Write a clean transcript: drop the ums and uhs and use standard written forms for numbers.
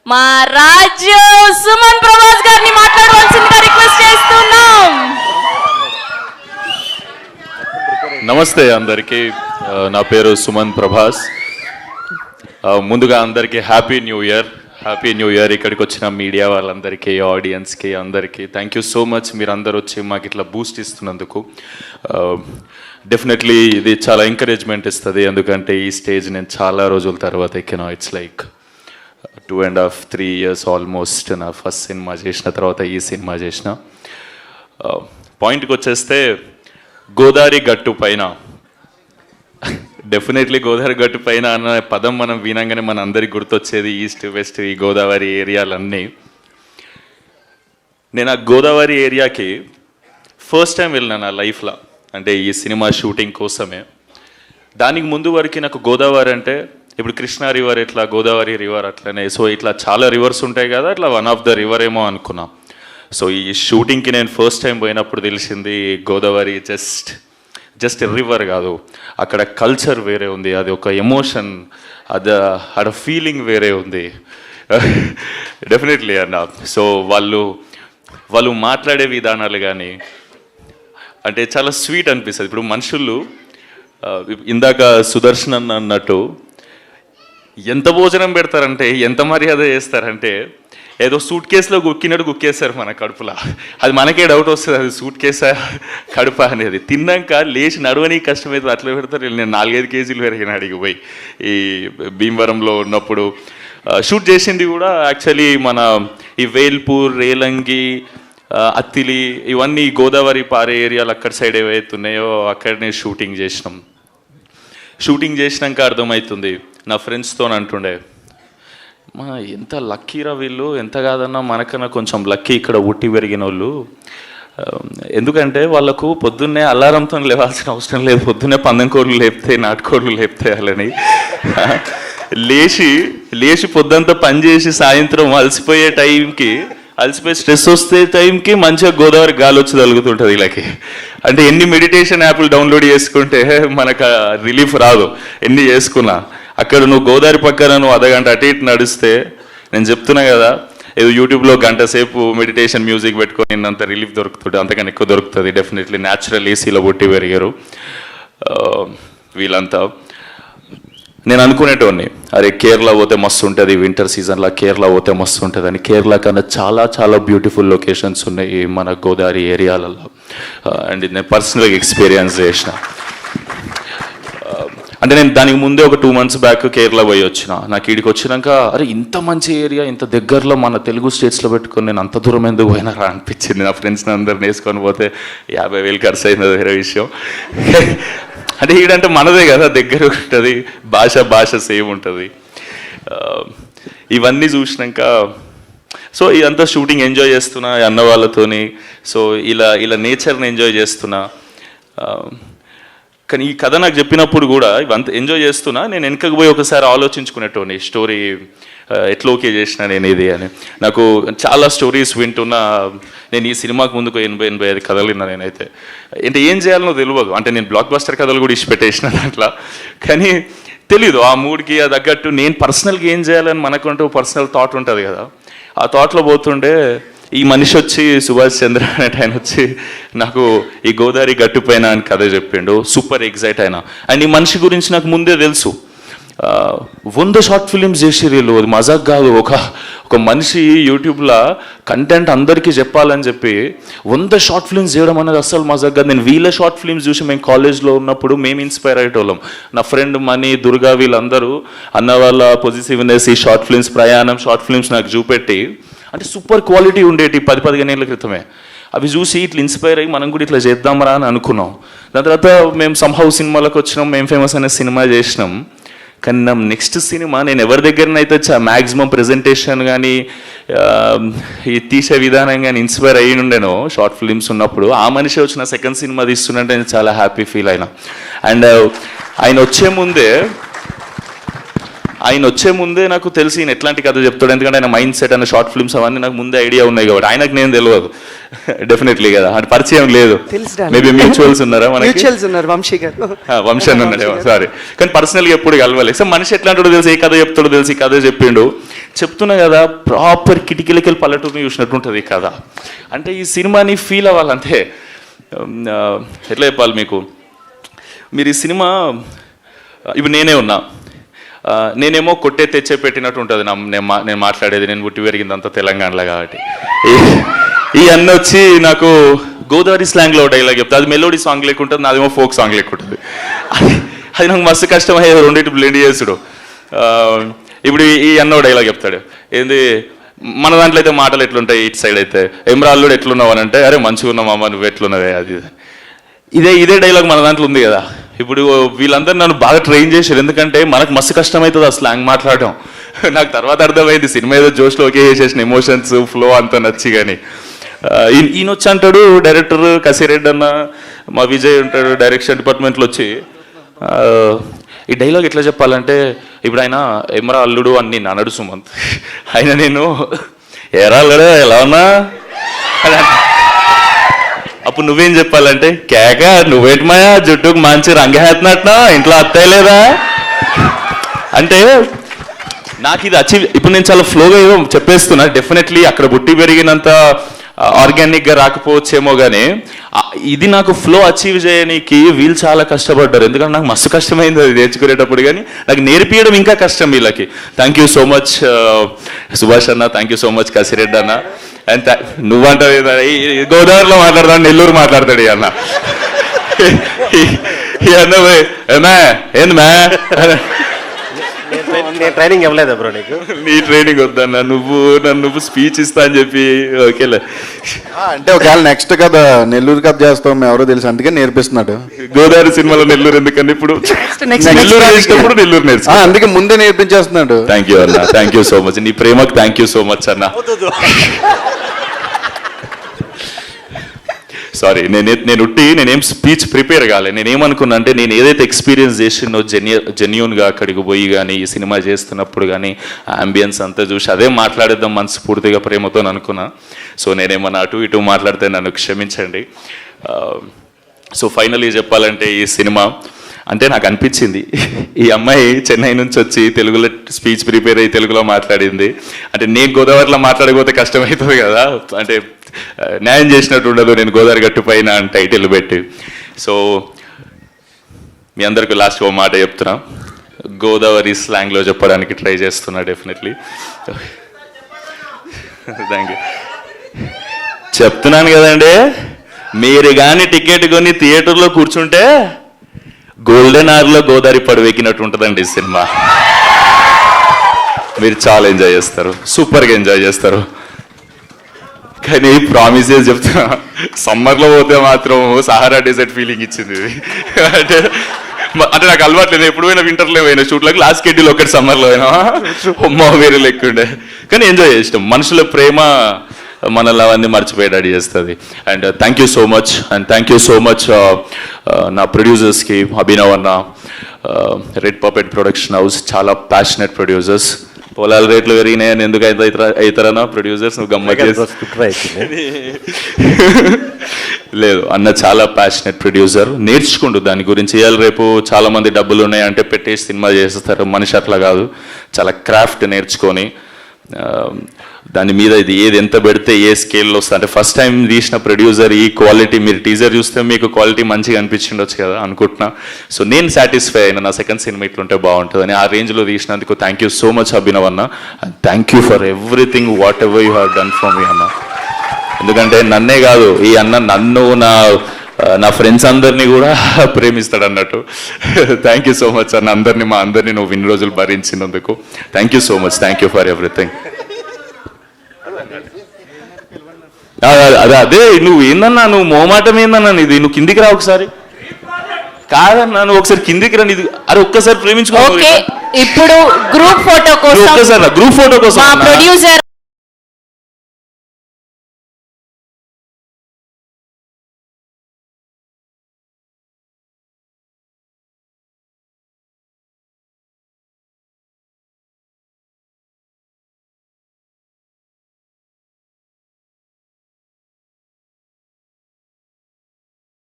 మా రాజు సుమన్ ప్రభాస్ గారిని మాట్లాడవలసిందిగా రిక్వెస్ట్ చేస్తున్నాం. నమస్తే అందరికీ, నా పేరు సుమన్ ప్రభాస్. ముందుగా అందరికీ హ్యాపీ న్యూ ఇయర్. ఇక్కడికి వచ్చిన మీడియా వాళ్ళందరికీ, ఆడియన్స్కి అందరికీ థ్యాంక్ యూ సో మచ్. మీరు అందరు వచ్చి మాకు ఇట్లా బూస్ట్ ఇస్తున్నందుకు డెఫినెట్లీ ఇది చాలా ఎంకరేజ్మెంట్ ఇస్తుంది. ఎందుకంటే ఈ స్టేజ్ నేను చాలా రోజుల తర్వాత ఎక్కినా. It's like 2.5-3 years almost. నా ఫస్ట్ సినిమా చేసిన తర్వాత ఈ సినిమా చేసిన. పాయింట్కి వచ్చేస్తే గోదావరి గట్టు పైన, డెఫినెట్లీ గోదావరి గట్టు పైన అన్న పదం మనం వినంగానే మన అందరికి గుర్తొచ్చేది ఈస్ట్ వెస్ట్ ఈ గోదావరి ఏరియాలన్నీ. నేను ఆ గోదావరి ఏరియాకి ఫస్ట్ టైం వెళ్ళినా నా లైఫ్లో, అంటే ఈ సినిమా షూటింగ్ కోసమే. దానికి ముందు వరకు నాకు గోదావరి అంటే ఇప్పుడు కృష్ణా రివర్ ఎట్లా, గోదావరి రివర్ అట్లనే, సో ఇట్లా చాలా రివర్స్ ఉంటాయి కదా, అట్లా వన్ ఆఫ్ ద రివర్ ఏమో అనుకున్నా. సో ఈ షూటింగ్కి నేను ఫస్ట్ టైం పోయినప్పుడు తెలిసింది గోదావరి జస్ట్ రివర్ కాదు, అక్కడ కల్చర్ వేరే ఉంది, అది ఒక ఎమోషన్, అడ ఫీలింగ్ వేరే ఉంది డెఫినెట్లీ అన్న. సో వాళ్ళు మాట్లాడే విధానాలు కానీ అంటే చాలా స్వీట్ అనిపిస్తుంది. ఇప్పుడు మనుషులు ఇందాక సుదర్శన్ అన్నట్టు ఎంత భోజనం పెడతారంటే, ఎంత మర్యాద చేస్తారంటే, ఏదో సూట్ కేసులో గుక్కినట్టు గుక్కేస్తారు మన కడుపులో. అది మనకే డౌట్ వస్తుంది, అది సూట్ కేసా కడుప అనేది. తిన్నాక లేచి నడవని కష్టమైతే అట్లా పెడతారు. నేను 4-5 కేజీలు పెరిగిన అడిగి పోయి ఈ భీమవరంలో ఉన్నప్పుడు షూట్ చేసింది కూడా యాక్చువల్లీ మన ఈ వేల్పూర్, రేలంగి, అత్తిలి ఇవన్నీ గోదావరి పారే ఏరియాలు అక్కడ సైడ్ ఏవైతే ఉన్నాయో అక్కడనే షూటింగ్ చేసినాక అర్థమవుతుంది. నా ఫ్రెండ్స్తో అంటుండే, మా ఎంత లక్కీరా వీళ్ళు, ఎంత కాదన్నా మనకన్నా కొంచెం లక్కీ ఇక్కడ ఉట్టి పెరిగిన వాళ్ళు. ఎందుకంటే వాళ్ళకు పొద్దున్నే అలారంతో లేవాల్సిన అవసరం లేదు, పొద్దున్నే పందెం కోళ్ళు లేపుతాయి, నాటుకోళ్ళు లేపుతాయి. వాళ్ళని లేచి పొద్దుంతా పనిచేసి సాయంత్రం అలసిపోయి స్ట్రెస్ వస్తే టైంకి మంచిగా గోదావరి గాలి వచ్చి తగులుతుంటుంది వీళ్ళకి. అంటే ఎన్ని మెడిటేషన్ యాప్లు డౌన్లోడ్ చేసుకుంటే మనకు రిలీఫ్ రాదు, ఎన్ని చేసుకున్నా. అక్కడ నువ్వు గోదావరి పక్కన నువ్వు అర్ధగంట అటు ఇటు నడిస్తే, నేను చెప్తున్నా కదా, ఏదో యూట్యూబ్లో గంట సేపు మెడిటేషన్ మ్యూజిక్ పెట్టుకొని అంత రిలీఫ్ దొరుకుతుంది, అంతకన్నా ఎక్కువ దొరుకుతుంది. డెఫినెట్లీ న్యాచురల్ ఏసీలో పుట్టి పెరిగారు వీళ్ళంతా. నేను అనుకునేటోడిని, అరే కేరళ పోతే మస్తు ఉంటుంది, వింటర్ సీజన్లో కేరళ పోతే మస్తు ఉంటుంది అని. కేరళ కన్నా చాలా చాలా బ్యూటిఫుల్ లొకేషన్స్ ఉన్నాయి మన గోదావరి ఏరియాలలో. అండ్ నేను పర్సనల్గా ఎక్స్పీరియన్స్ చేసిన. అంటే నేను దానికి ముందే ఒక 2 months బ్యాక్ కేరళ పోయి వచ్చిన. నాకు ఈడికి వచ్చినాక అరే ఇంత మంచి ఏరియా, ఇంత దగ్గరలో మన తెలుగు స్టేట్స్లో పెట్టుకొని నేను అంత దూరం ఎందుకు పోయినారా అనిపించింది. నా ఫ్రెండ్స్ని అందరిని వేసుకొని పోతే 50,000 ఖర్చు అయింది, వేరే విషయం. అంటే ఈడంటే మనదే కదా, దగ్గర ఉంటుంది, భాష సేమ్ ఉంటుంది. ఇవన్నీ చూసినాక సో ఇదంతా షూటింగ్ ఎంజాయ్ చేస్తున్నా అన్న వాళ్ళతోని. సో ఇలా నేచర్ని ఎంజాయ్ చేస్తున్నా. కానీ ఈ కథ నాకు చెప్పినప్పుడు కూడా ఇవంతా ఎంజాయ్ చేస్తున్నా. నేను వెనకకు పోయి ఒకసారి ఆలోచించుకునేటోని, స్టోరీ ఎట్లా ఓకే చేసిన నేను ఇది అని. నాకు చాలా స్టోరీస్ వింటున్నా. నేను ఈ సినిమాకు ముందుకు 80-85 కథలు విన్నా నేనైతే. అంటే ఏం చేయాలనో తెలియదు. అంటే నేను బ్లాక్ బస్టర్ కథలు కూడా ఇచ్చిపెట్టేసిన దాంట్లో. కానీ తెలీదు ఆ మూడ్కి అది తగ్గట్టు నేను పర్సనల్గా ఏం చేయాలని మనకంటూ పర్సనల్ థాట్ ఉంటుంది కదా. ఆ థాట్లో పోతుండే ఈ మనిషి వచ్చి సుభాష్ చంద్ర అనే ఆయన వచ్చి నాకు ఈ గోదావరి గట్టు పైన అని కథ చెప్పిండు. సూపర్ ఎగ్జైట్ అయినా. అండ్ ఈ మనిషి గురించి నాకు ముందే తెలుసు. 100 షార్ట్ ఫిలిమ్స్ చేసి వీళ్ళు, అది మజాక్ కాదు. ఒక మనిషి యూట్యూబ్లో కంటెంట్ అందరికీ చెప్పాలని చెప్పి 100 షార్ట్ ఫిలిమ్స్ చేయడం అనేది అస్సలు మజాక్ కాదు. నేను వీళ్ళ షార్ట్ ఫిలిమ్స్ చూసి మేము కాలేజ్లో ఉన్నప్పుడు మేము ఇన్స్పైర్ అయ్యేటోళ్ళం. నా ఫ్రెండ్ మనీ, దుర్గా వీళ్ళందరూ అన్న వాళ్ళ పొజిటివ్నెస్, ఈ షార్ట్ ఫిలిమ్స్, ప్రయాణం షార్ట్ ఫిలిమ్స్ నాకు చూపెట్టి, అంటే సూపర్ క్వాలిటీ ఉండేటి 10-15 ఏళ్ళ క్రితమే. అవి చూసి ఇట్లా ఇన్స్పైర్ అయ్యి మనం కూడా ఇట్లా చేద్దామరా అని అనుకున్నాం. దాని తర్వాత మేము సంహౌ సినిమాలకు వచ్చినాం, మేము ఫేమస్ అనే సినిమా చేసినాం. కానీ నా నెక్స్ట్ సినిమా నేను ఎవరి దగ్గరనైతే మ్యాక్సిమం ప్రెజెంటేషన్ కానీ ఈ తీసే విధానం కానీ ఇన్స్పైర్ అయ్యి ఉండేనో షార్ట్ ఫిలిమ్స్ ఉన్నప్పుడు, ఆ మనిషి వచ్చిన సెకండ్ సినిమా తీస్తున్నట్టు నేను చాలా హ్యాపీ ఫీల్ అయినా. అండ్ ఆయన వచ్చే ముందే ఆయన వచ్చే ముందే నాకు తెలిసి ఈయన ఎట్లాంటి కథ చెప్తాడు, ఎందుకంటే ఆయన మైండ్ సెట్ అనే షార్ట్ ఫిల్మ్స్ అవన్నీ నాకు ముందే ఐడియా ఉన్నాయి కాబట్టి ఆయనకు నేను తెలియదు డెఫినెట్లీ కదా, అంటే పరిచయం లేదు. మేబీ మ్యూచువల్స్ ఉన్నారా మనకి? మ్యూచువల్స్ ఉన్నారు, వంశీ గారు. వంశీ అని ఉన్నాడేమో, సారీ. కానీ పర్సనల్గా ఎప్పుడు కలవాలి. సో మనిషి ఎట్లాంటాడో తెలిసి, ఏ కథ చెప్తాడో తెలిసి ఈ కథ చెప్పిండు. చెప్తున్నా కదా, ప్రాపర్ కిటికీలకి పల్లెటూరుని చూసినట్టు ఉంటుంది ఈ కథ. అంటే ఈ సినిమాని ఫీల్ అవ్వాలంటే ఎట్లా చెప్పాలి మీకు, మీరు ఈ సినిమా ఇప్పుడు నేనే ఉన్నా, నేనేమో కొట్టే తెచ్చే పెట్టినట్టు ఉంటుంది నేను మాట్లాడేది. నేను పుట్టి పెరిగిందంతా తెలంగాణలో కాబట్టి ఈ అన్న వచ్చి నాకు గోదావరి స్లాంగ్లో డైలాగ్ చెప్తా, అది మెలోడీ సాంగ్ లేకుంటుంది, నాదేమో ఫోక్ సాంగ్ లేకుంటుంది. అది నాకు మస్తు కష్టమయ్యేది రెండింటి బ్లెండ్ చేసుడు. ఇప్పుడు ఈ అన్న డైలాగ్ చెప్తాడు, ఏంది మన దాంట్లో అయితే మాటలు ఎట్లుంటాయి, ఇటు సైడ్ అయితే ఎమ్రాల్లుడు ఎట్లున్నావు అని అంటే, అరే మంచిగా ఉన్నామమ్మ నువ్వు ఎట్లున్నావే, అది ఇదే డైలాగ్ మన దాంట్లో ఉంది కదా. ఇప్పుడు వీళ్ళందరూ నన్ను బాగా ట్రైన్ చేశారు, ఎందుకంటే మనకు మస్తు కష్టమవుతుంది ఆ స్లాంగ్ మాట్లాడడం. నాకు తర్వాత అర్థమైంది, సినిమా ఏదో జోష్లో ఓకే చేసేసిన ఎమోషన్స్ ఫ్లో అంతా నచ్చి. కానీ ఈయన వచ్చి అంటాడు, డైరెక్టర్ కసిరెడ్డి అన్న, మా విజయ్ ఉంటాడు డైరెక్షన్ డిపార్ట్మెంట్లో వచ్చి, ఈ డైలాగ్ ఎట్లా చెప్పాలంటే, ఇప్పుడు ఆయన ఎమరా అల్లుడు అని నేను అనడు సుమంత్, ఆయన నేను ఎరా అల్లుడు ఎలా ఉన్నా అప్పుడు నువ్వేం చెప్పాలంటే, కేక నువ్వేటి మాయా జుట్టుకు మంచి రంగేస్తున్నట్టు ఇంట్లో అత్తయ్య లేదా అంటే నాకు ఇది అచీవ్. ఇప్పుడు నేను చాలా ఫ్లోగా ఏదో చెప్పేస్తున్నా, డెఫినెట్లీ అక్కడ పుట్టి పెరిగినంత ఆర్గానిక్గా రాకపోవచ్చేమో, కానీ ఇది నాకు ఫ్లో అచీవ్ చేయడానికి వీళ్ళు చాలా కష్టపడ్డారు. ఎందుకంటే నాకు మస్తు కష్టమైంది అది నేర్చుకునేటప్పుడు, కానీ నాకు నేర్పించడం ఇంకా కష్టం వీళ్ళకి. Thank you so much Subhash అన్న, thank you so much Kasireddy అన్న. అండ్ నువ్వంటే గోదావరిలో మాట్లాడతాడు, నెల్లూరు మాట్లాడతాడు ఈ అన్న. ఈ అన్న ఏమే ఏంది మే, నేను ట్రైనింగ్ ఇవ్వలేదు బ్రో నీకు. నీ ట్రైనింగ్ వద్దన్న, నువ్వు స్పీచ్ ఇస్తా అని చెప్పి ఓకేలే. అంటే ఒకవేళ నెక్స్ట్ కథ నెల్లూరు కథ చేస్తాం మేము ఎవరో తెలుసు, అందుకే నేర్పిస్తున్నాడు. గోదావరి సినిమాలో నెల్లూరు ఎందుకని ఇప్పుడు నెల్లూరు నేర్చినప్పుడు నెల్లూరు నేర్చు, అందుకే ముందే నేర్పించేస్తున్నాడు. థ్యాంక్ యూ అన్న, థ్యాంక్ యూ సో మచ్. నీ ప్రేమకు థ్యాంక్ యూ సో మచ్ అన్న. సారీ, నేనేం స్పీచ్ ప్రిపేర్ కాలే. నేనేమనుకున్నా అంటే, నేను ఏదైతే ఎక్స్పీరియన్స్ చేసినో జెన్యూన్గా అక్కడికి పోయి కానీ ఈ సినిమా చేస్తున్నప్పుడు కానీ అంబియన్స్ అంతా చూసి అదే మాట్లాడేద్దాం మనస్ఫూర్తిగా ప్రేమతో అనుకున్నా. సో నేనేమన్నా అటు ఇటు మాట్లాడితే నన్ను క్షమించండి. సో ఫైనలీ చెప్పాలంటే, ఈ సినిమా అంటే నాకు అనిపించింది, ఈ అమ్మాయి చెన్నై నుంచి వచ్చి తెలుగులో స్పీచ్ ప్రిపేర్ అయ్యి తెలుగులో మాట్లాడింది. అంటే నేను గోదావరిలో మాట్లాడకపోతే కష్టమవుతుంది కదా, అంటే న్యాయం చేసినట్టు ఉండదు నేను గోదావరి గట్టు పైన అని టైటిల్ పెట్టి. సో మీ అందరికీ లాస్ట్ ఓ మాట చెప్తున్నా, గోదావరి స్లాంగ్లో చెప్పడానికి ట్రై చేస్తున్నా డెఫినెట్లీ. Thank you. చెప్తున్నాను కదండి, మీరు కానీ టికెట్ కొని థియేటర్లో కూర్చుంటే గోల్డెన్ అవర్లో గోదావరి పడవెక్కినట్టు ఉంటుందండి ఈ సినిమా. మీరు చాలా ఎంజాయ్ చేస్తారు, సూపర్గా ఎంజాయ్ చేస్తారు. కానీ ప్రామిసెస్ చెప్తున్నా, సమ్మర్లో పోతే మాత్రం సహారా డెజర్ట్ ఫీలింగ్ ఇచ్చింది ఇది. అంటే నాకు అలవాట్లేదు, ఎప్పుడు పోయినా వింటర్లో పోయినా షూట్లకు, లాస్ట్ షెడ్యూల్ ఒకటి సమ్మర్లో అయినా అమ్మ వేరే లెక్కుండే. కానీ ఎంజాయ్ చేసినాం, మనుషుల ప్రేమ మనల్ని అవన్నీ మర్చిపోయేటట్టు చేస్తుంది. And thank you so much, and thank you so much నా ప్రొడ్యూసర్స్కి, అభినవ్ అన్న, రెడ్ పపెట్ ప్రొడక్షన్ హౌస్, చాలా ప్యాషనెట్ ప్రొడ్యూసర్స్. పొలాల రేట్లు పెరిగినాయని ఎందుకు అవుతారన్నా ప్రొడ్యూసర్స్, నువ్వు గమ్మత్ లేదు అన్న, చాలా ప్యాషనెట్ ప్రొడ్యూసర్, నేర్చుకుంటూ దాని గురించి. ఇవాళ రేపు చాలా మంది డబ్బులు ఉన్నాయంటే పెట్టేసి సినిమా చేస్తారు, మనిషి అట్లా కాదు, చాలా క్రాఫ్ట్ నేర్చుకొని దాని మీద ఇది ఏది ఎంత పెడితే ఏ స్కేల్లో వస్తుంది. అంటే ఫస్ట్ టైం తీసిన ప్రొడ్యూసర్ ఈ క్వాలిటీ, మీరు టీజర్ చూస్తే మీకు క్వాలిటీ మంచిగా అనిపించిండొచ్చు కదా అనుకుంటున్నా. సో నేను సాటిస్ఫై అయినా, నా సెకండ్ సినిమా ఇట్లుంటే బాగుంటుందని. ఆ రేంజ్లో తీసినందుకు thank you so much Abhinav అన్న, and thank you for everything whatever you have done for me అన్న. ఎందుకంటే నన్నే కాదు, ఈ అన్న నన్ను, నా ఫ్రెండ్స్ అందరినీ కూడా ప్రేమిస్తాడు అన్నట్టు. థ్యాంక్ యూ సో మచ్ అన్న, మా అందరినీ నువ్వు ఇన్ని రోజులు భరించినందుకు thank you so much. Thank you for everything. అదే నువ్వు ఏందన్నా, నువ్వు మోమాటం ఏందన్నా, ఇది నువ్వు కిందికి రా ఒకసారి. కాదన్నా నువ్వు ఒకసారి కిందికి రా, ఇది అరే ఒక్కసారి ప్రేమించుకో. ఇప్పుడు గ్రూప్ ఫోటో కోసం ఒక్కసారి గ్రూప్ ఫోటో కోసం మా ప్రొడ్యూసర్